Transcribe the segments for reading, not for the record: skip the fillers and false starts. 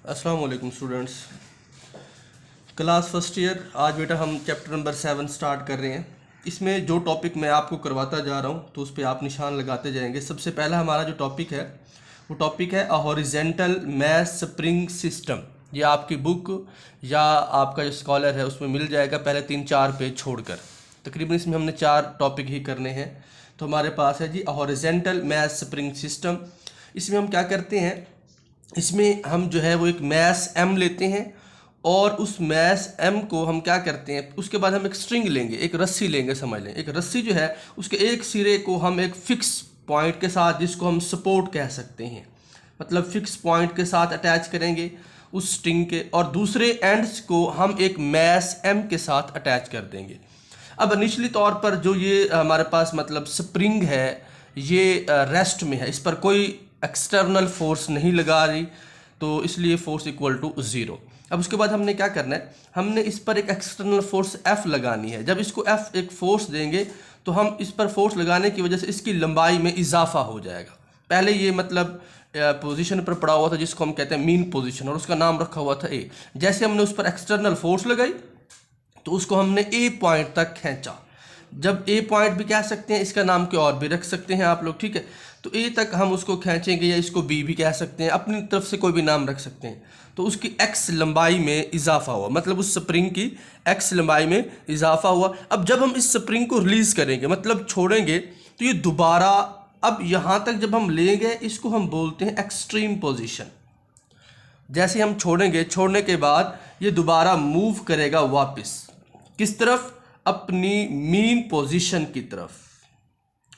अस्सलाम वालेकुम students. Class first year. आज बेटा हम चैप्टर नंबर 7 स्टार्ट कर रहे हैं। इसमें जो टॉपिक मैं आपको करवाता जा रहा हूँ तो उस पर आप निशान लगाते जाएंगे। सबसे पहला हमारा जो टॉपिक है वो टॉपिक है a horizontal mass spring system. ये आपकी बुक या आपका जो स्कॉलर है उसमें मिल जाएगा, पहले 3-4 पेज छोड़कर। तकरीबन इसमें हमने 4 टॉपिक ही करने हैं। तो हमारे पास है जी a horizontal mass spring system. इसमें हम क्या करते हैं, इसमें हम जो है वो एक मैस एम लेते हैं और उस मैस एम को हम क्या करते हैं, उसके बाद हम एक स्ट्रिंग लेंगे, एक रस्सी लेंगे। समझ लें एक रस्सी जो है उसके एक सिरे को हम एक फिक्स पॉइंट के साथ, जिसको हम सपोर्ट कह सकते हैं, मतलब फिक्स पॉइंट के साथ अटैच करेंगे उस स्ट्रिंग के, और दूसरे एंड्स को हम एक मैस एम के साथ अटैच कर देंगे। अब निचली तौर पर जो ये हमारे पास मतलब स्प्रिंग है ये रेस्ट में है, इस पर कोई एक्सटर्नल फोर्स नहीं लगा रही, तो इसलिए फोर्स इक्वल टू 0। अब उसके बाद हमने क्या करना है, हमने इस पर एक एक्सटर्नल फोर्स F लगानी है। जब इसको F एक फोर्स देंगे तो हम इस पर फोर्स लगाने की वजह से इसकी लंबाई में इजाफा हो जाएगा। पहले ये मतलब पोजीशन पर पड़ा हुआ था जिसको हम कहते हैं मीन पोजीशन, और उसका नाम रखा हुआ था A। जैसे हमने उस पर एक्सटर्नल फोर्स लगाई तो उसको हमने ए पॉइंट तक खींचा। जब ए पॉइंट भी कह सकते हैं, इसका नाम क्या और भी रख सकते हैं आप लोग, ठीक है। तो ए तक हम उसको खींचेंगे, या इसको बी भी कह सकते हैं, अपनी तरफ से कोई भी नाम रख सकते हैं। तो उसकी एक्स लंबाई में इजाफा हुआ, मतलब उस स्प्रिंग की एक्स लंबाई में इजाफा हुआ। अब जब हम इस स्प्रिंग को रिलीज करेंगे, मतलब छोड़ेंगे, तो ये दोबारा, अब यहाँ तक जब हम लेंगे इसको हम बोलते हैं एक्सट्रीम पोजीशन। जैसे हम छोड़ेंगे, छोड़ने के बाद ये दोबारा मूव करेगा वापस किस तरफ, अपनी मीन पोजीशन की तरफ,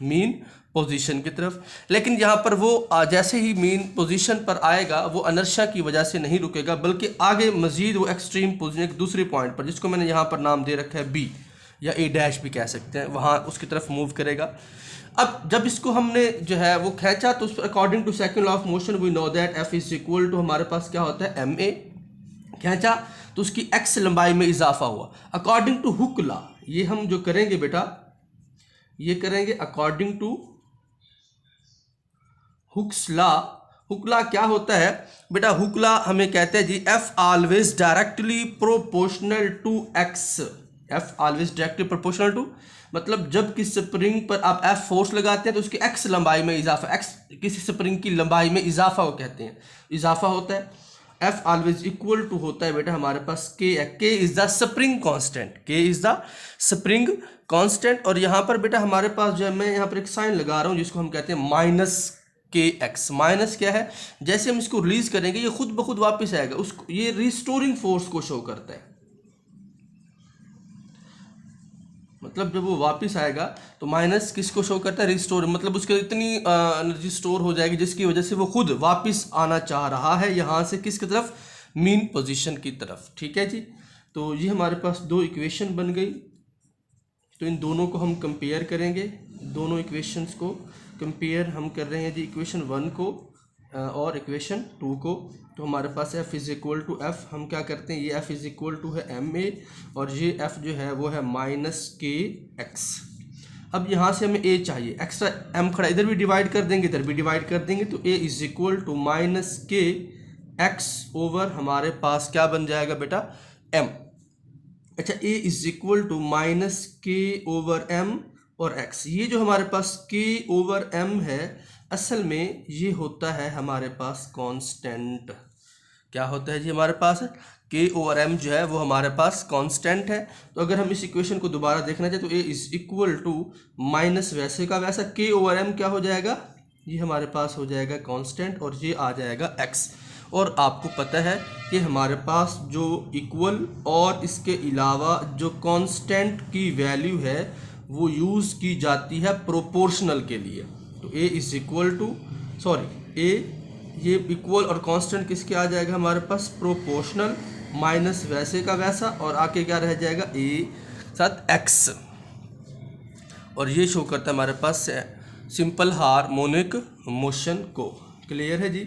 मीन पोजीशन की तरफ। लेकिन यहाँ पर वो जैसे ही मीन पोजीशन पर आएगा वो अनर्शा की वजह से नहीं रुकेगा, बल्कि आगे मजीद वो एक्सट्रीम पोजीशन एक दूसरे पॉइंट पर, जिसको मैंने यहाँ पर नाम दे रखा है बी या ए डैश भी कह सकते हैं, वहाँ उसकी तरफ मूव करेगा। अब जब इसको हमने जो है वो खींचा तो according to second law of motion we know that F is equal to, हमारे पास क्या होता है एम ए। खींचा तो उसकी एक्स लंबाई में इजाफा हुआ अकॉर्डिंग टू हुक लॉ। ये हम जो करेंगे बेटा, ये करेंगे according to Hooke's law. Hooke law क्या होता है बेटा, हुक लॉ हमें कहते हैं जी F always directly proportional to X. F always directly proportional to, मतलब जब किसी स्प्रिंग पर आप एफ फोर्स लगाते हैं तो उसकी एक्स लंबाई में इजाफा, एक्स किसी स्प्रिंग की लंबाई में इजाफा को कहते हैं, इजाफा होता है। एफ ऑलवेज इक्वल टू होता है बेटा हमारे पास के, के इज द स्प्रिंग कांस्टेंट, के इज द स्प्रिंग कांस्टेंट। और यहाँ पर बेटा हमारे पास जो है, मैं यहाँ पर एक साइन लगा रहा हूँ जिसको हम कहते हैं माइनस के एक्स। माइनस क्या है, जैसे हम इसको रिलीज करेंगे ये खुद ब खुद वापस आएगा, उसको ये रिस्टोरिंग फोर्स को शो करता है। मतलब जब वो वापस आएगा तो माइनस किसको शो करता है, रिस्टोर, मतलब उसके इतनी एनर्जी स्टोर हो जाएगी जिसकी वजह से वो खुद वापस आना चाह रहा है यहाँ से किसकी तरफ, मीन पोजीशन की तरफ। ठीक है जी। तो ये हमारे पास दो इक्वेशन बन गई। तो इन दोनों को हम कंपेयर करेंगे, दोनों इक्वेशंस को कंपेयर हम कर रहे हैं जी, इक्वेशन 1 को और इक्वेशन 2 को। तो हमारे पास f is equal to F, हम क्या करते हैं, ये f इज़ इक्वल टू है एम ए, और ये f जो है वो है माइनस के एक्स। अब यहाँ से हमें a चाहिए, एक्स्ट्रा m खड़ा, इधर भी डिवाइड कर देंगे इधर भी डिवाइड कर देंगे, तो a is equal to minus K X over हमारे पास क्या बन जाएगा बेटा m। अच्छा, a is equal to minus K over m और x। ये जो हमारे पास k ओवर m है असल में ये होता है हमारे पास कांस्टेंट। क्या होता है जी हमारे पास, k ओवर m जो है वो हमारे पास कांस्टेंट है। तो अगर हम इस इक्वेशन को दोबारा देखना चाहें तो a is equal to minus वैसे का वैसा k ओवर m क्या हो जाएगा, ये हमारे पास हो जाएगा कांस्टेंट, और ये आ जाएगा x। और आपको पता है कि हमारे पास जो इक्वल और इसके अलावा जो कांस्टेंट की वैल्यू है वो यूज़ की जाती है प्रोपोर्शनल के लिए। तो a is equal to, sorry a, ये इक्वल और कांस्टेंट किसके आ जाएगा हमारे पास, प्रोपोर्शनल, माइनस वैसे का वैसा, और आके क्या रह जाएगा a साथ x। और ये शो करता है हमारे पास सिंपल हार्मोनिक मोशन को। क्लियर है जी।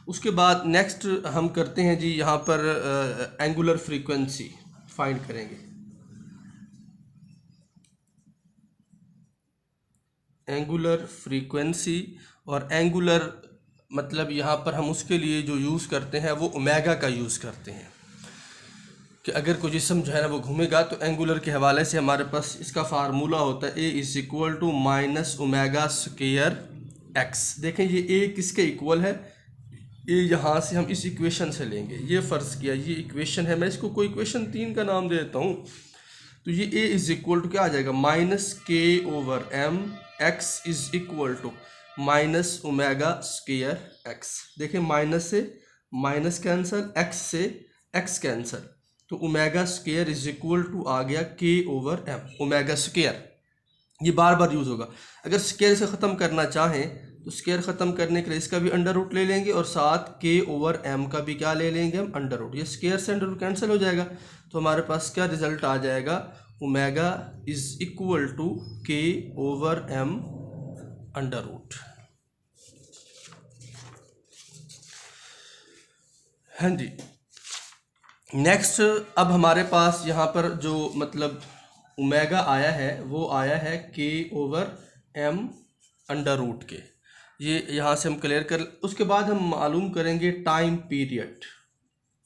उसके बाद नेक्स्ट हम करते हैं जी, यहाँ पर एंगुलर फ्रीक्वेंसी फाइंड करेंगे। एंगुलर फ्रीक्वेंसी और एंगुलर मतलब यहाँ पर हम उसके लिए जो यूज़ करते हैं वो ओमेगा का यूज़ करते हैं कि अगर कोई जिस्म जो है ना वो घूमेगा तो एंगुलर के हवाले से हमारे पास इसका फार्मूला होता है A=-(-)x। देखें ये A किसके इक्वल है, ये यहाँ से हम इस इक्वेशन से लेंगे। ये फ़र्ज़ किया ये इक्वेशन है, मैं इसको कोई इक्वेशन 3 का नाम दे देता हूँ। तो ये A= क्या आ जाएगा, -K/m, x (-)-(-)x। देखें माइनस से माइनस कैंसिल, x से x कैंसिल, तो (-) आ गया K/m। ओमेगा स्क्वायर ये बार बार यूज़ होगा। अगर स्क्वायर से ख़त्म करना चाहें तो स्क्वायर ख़त्म करने के लिए इसका भी अंडर रूट ले लेंगे और साथ K/m का भी क्या ले लेंगे हम, अंडर रूट। ये स्क्वायर से अंडर रूट कैंसिल हो जाएगा, तो हमारे पास क्या रिज़ल्ट आ जाएगा, Ω=K/m अंडर रूट। हाँ जी, नेक्स्ट अब हमारे पास यहाँ पर जो मतलब ओमेगा आया है वो आया है K/m अंडर रूट के। ये यहाँ से हम क्लियर कर, उसके बाद हम मालूम करेंगे टाइम पीरियड।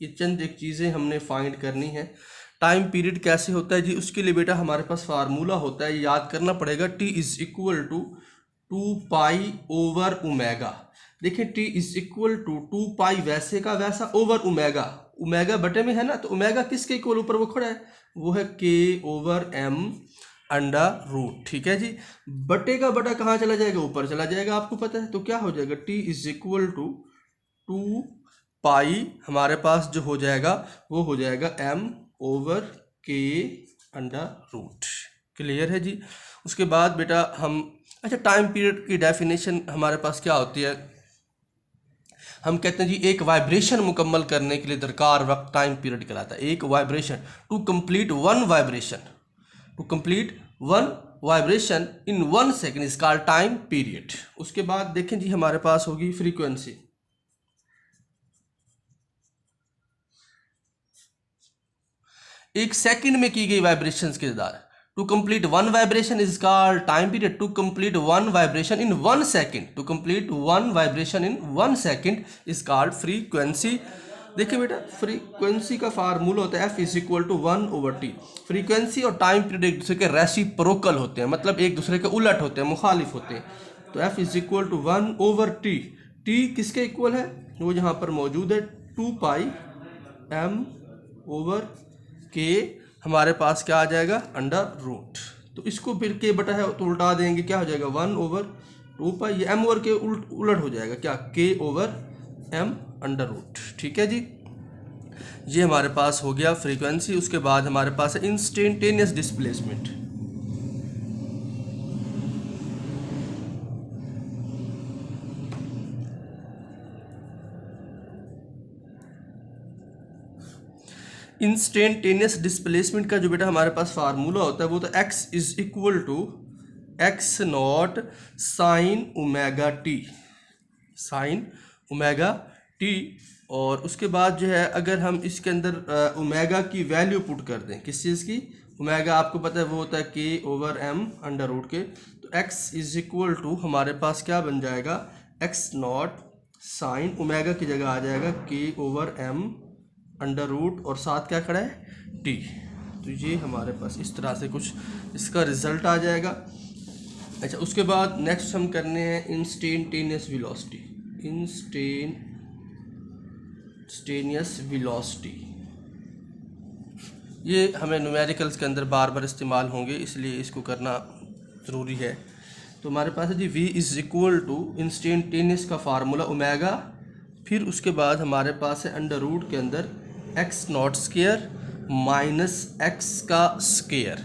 ये चंद एक चीज़ें हमने फाइंड करनी है। टाइम पीरियड कैसे होता है जी, उसके लिए बेटा हमारे पास फार्मूला होता है, याद करना पड़ेगा, T=2π/ओमेगा। देखिए T=2π वैसे का वैसा ओवर ओमेगा, ओमेगा बटे में है ना, तो ओमेगा किसके इक्वल ऊपर वो खड़ा है, वो है K/m अंडर रूट। ठीक है जी, बटे का बटा कहाँ चला जाएगा, ऊपर चला जाएगा, आपको पता है। तो क्या हो जाएगा, T=2π हमारे पास जो हो जाएगा वो हो जाएगा m/k अंडर रूट। क्लियर है जी। उसके बाद बेटा हम, अच्छा टाइम पीरियड की डेफिनेशन हमारे पास क्या होती है, हम कहते हैं जी एक वाइब्रेशन मुकम्मल करने के लिए दरकार वक्त टाइम पीरियड कहलाता है। एक vibration, to complete one vibration in 1 second is called time period. उसके बाद देखें जी हमारे पास होगी फ्रीक्वेंसी। एक सेकंड में की गई वाइब्रेशंस के दर, to complete one vibration is called time period. To complete one vibration in 1 second, to complete one vibration in 1 second is called frequency. देखिए बेटा फ्रीक्वेंसी का फार्मूला होता है F=1/T। फ्रीक्वेंसी और टाइम पीरियड एक दूसरे के रेसिप्रोकल होते हैं, मतलब एक दूसरे के उलट होते हैं, मुखालिफ होते हैं। तो F=1/T। T किसके इक्वल है, वो यहाँ पर मौजूद है 2πm/K। हमारे पास क्या आ जाएगा, अंडर रूट। तो इसको फिर K बटा है तो उल्टा देंगे, क्या हो जाएगा 1/2π, ये m/K उलट हो जाएगा, क्या K/m अंडर रूट। ठीक है जी, ये हमारे पास हो गया फ्रीक्वेंसी। उसके बाद हमारे पास है इंस्टेंटेनियस डिस्प्लेसमेंट। इंस्टेंटेनियस डिस्प्लेसमेंट का जो बेटा हमारे पास फार्मूला होता है वो तो x=x0 sin ω/t। और उसके बाद जो है अगर हम इसके अंदर ओमेगा की वैल्यू पुट कर दें, किस चीज़ की, ओमेगा आपको पता है वो होता है K/m अंडर रूट के। तो x= हमारे पास क्या बन जाएगा, x0 sin ओमेगा की जगह आ जाएगा K/m अंडर रूट और साथ क्या खड़ा है, t। तो ये हमारे पास इस तरह से कुछ इसका रिजल्ट आ जाएगा। अच्छा उसके बाद नेक्स्ट हम करने हैं इंस्टेंटेनियस वेलोसिटी। इंस्टेंटेनियस वेलोसिटी ये हमें न्यूमेरिकल्स के अंदर बार बार इस्तेमाल होंगे, इसलिए इसको करना ज़रूरी है। तो हमारे पास है जी V= इंस्टेंटेनियस का फार्मूला ओमेगा, फिर उसके बाद हमारे पास है अंडर रूट के अंदर x0² माइनस x का स्क्वायर।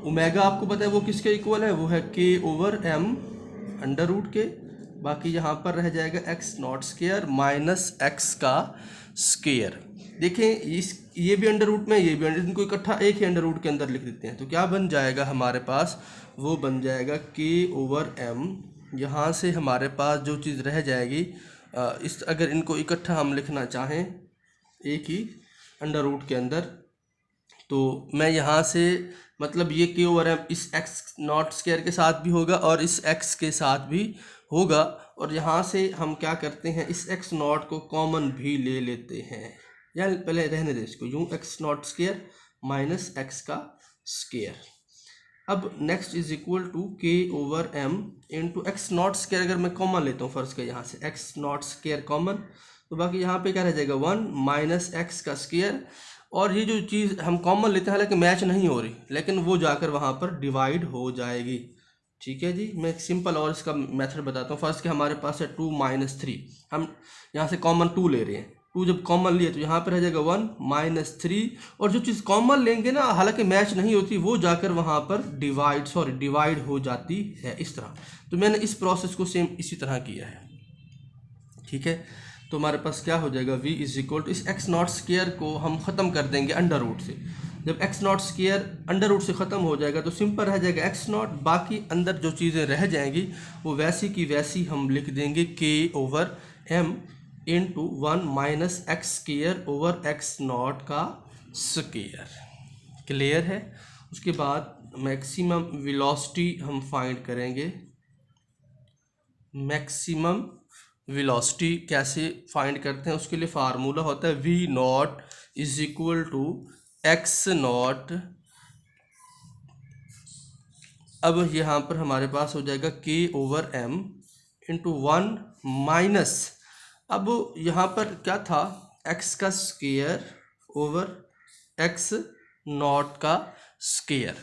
ओमेगा आपको पता है वो किसके इक्वल है, वो है K/m अंडर रूट के। बाकी यहाँ पर रह जाएगा x0² माइनस x का स्क्वायर। देखें ये भी अंडर रूट में, ये भी अंडर, इनको इकट्ठा एक ही अंडर रूट के अंदर लिख देते हैं। तो क्या बन जाएगा हमारे पास, वो बन जाएगा K/m। यहाँ से हमारे पास जो चीज़ रह जाएगी इस, अगर इनको इकट्ठा हम लिखना चाहें एक ही अंडर रूट के अंदर, तो मैं यहाँ से मतलब ये के ओवर एम इस एक्स नॉट स्क्वायर के साथ भी होगा और इस एक्स के साथ भी होगा, और यहाँ से हम क्या करते हैं, इस एक्स नॉट को कॉमन भी ले लेते हैं, या पहले रहने दें इसको यूँ, X naught square minus X का स्क्वायर। अब next is equal to K over M into X naught square, अगर मैं कॉमन लेता हूँ फर्स्ट का यहाँ से एक्स नॉट स्क्वायर कॉमन, तो बाकी यहाँ पे क्या रह जाएगा 1 माइनस एक्स का स्क्वायर, और ये जो चीज़ हम कॉमन लेते हैं हालांकि मैच नहीं हो रही, लेकिन वो जाकर वहाँ पर डिवाइड हो जाएगी। ठीक है जी, मैं एक सिंपल और इसका मेथड बताता हूँ। फर्स्ट के हमारे पास है 2 माइनस 3, हम यहाँ से कॉमन 2 ले रहे हैं, 2 जब कॉमन लिए तो यहाँ पर रह जाएगा 1 माइनस 3, और जो चीज़ कॉमन लेंगे ना हालांकि मैच नहीं होती, वो जाकर वहाँ पर डिवाइड हो जाती है इस तरह। तो मैंने इस प्रोसेस को सेम इसी तरह किया है। ठीक है, तो हमारे पास क्या हो जाएगा, v इज इक्वल टू इस एक्स नॉट स्क्वायर को हम ख़त्म कर देंगे अंडर रूट से। जब X naught square under root से ख़त्म हो जाएगा तो सिंपल रह जाएगा एक्स नॉट, बाकी अंदर जो चीज़ें रह जाएंगी वो वैसी की वैसी हम लिख देंगे K over M into 1 minus X square over X not का स्क्वायर। क्लियर है। उसके बाद मैक्सिमम वेलोसिटी हम फाइंड करेंगे। मैक्सिमम वेलोसिटी कैसे फाइंड करते हैं, उसके लिए फार्मूला होता है V naught is equal to X naught. अब यहाँ पर हमारे पास हो जाएगा के ओवर एम इंटू 1 माइनस, अब यहाँ पर क्या था, एक्स का स्क्वायर ओवर एक्स नॉट का स्क्वायर।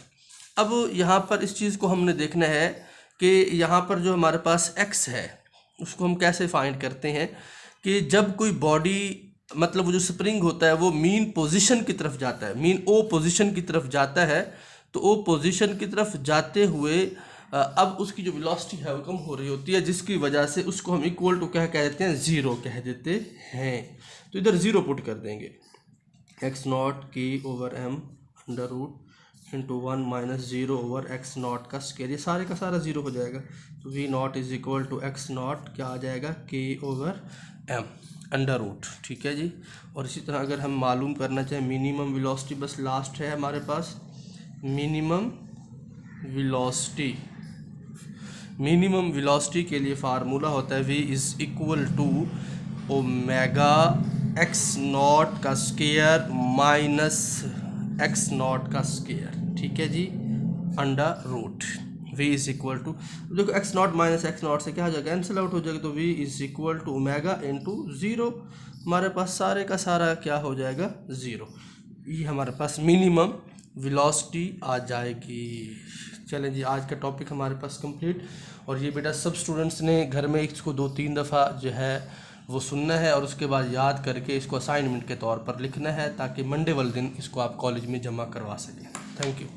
अब यहाँ पर इस चीज़ को हमने देखना है कि यहाँ पर जो हमारे पास एक्स है उसको हम कैसे फाइंड करते हैं, कि जब कोई बॉडी मतलब वो जो स्प्रिंग होता है वो मीन पोजीशन की तरफ जाता है, मीन ओ पोजीशन की तरफ जाता है, तो ओ पोजीशन की तरफ जाते हुए अब उसकी जो वेलोसिटी है वो कम हो रही होती है, जिसकी वजह से उसको हम इक्वल टू क्या कह देते हैं, ज़ीरो कह देते हैं। तो इधर ज़ीरो पुट कर देंगे, X naught K over M under root into 1 minus 0 over X not का स्क्वायर, ये सारे का सारा ज़ीरो हो जाएगा। तो V naught is equal to X naught क्या आ जाएगा, के ओवर एम अंडर रूट। ठीक है जी। और इसी तरह अगर हम मालूम करना चाहें मिनिमम वेलोसिटी, बस लास्ट है हमारे पास मिनिमम वेलोसिटी। मिनिमम वेलोसिटी के लिए फार्मूला होता है v is equal to omega X not का स्क्वायर माइनस एक्स नॉट का स्क्वायर। ठीक है जी, under root v is equal to, देखो X not minus X not से क्या हो जाएगा, कैंसिल आउट हो जाएगा, तो v is equal to omega into 0, हमारे पास सारे का सारा क्या हो जाएगा, 0। ये हमारे पास मिनिमम वेलोसिटी आ जाएगी। चलें जी, आज का टॉपिक हमारे पास कंप्लीट। और ये बेटा सब स्टूडेंट्स ने घर में इसको 2-3 दफ़ा जो है वो सुनना है और उसके बाद याद करके इसको असाइनमेंट के तौर पर लिखना है, ताकि मंडे वाले दिन इसको आप कॉलेज में जमा करवा सकें। Thank you.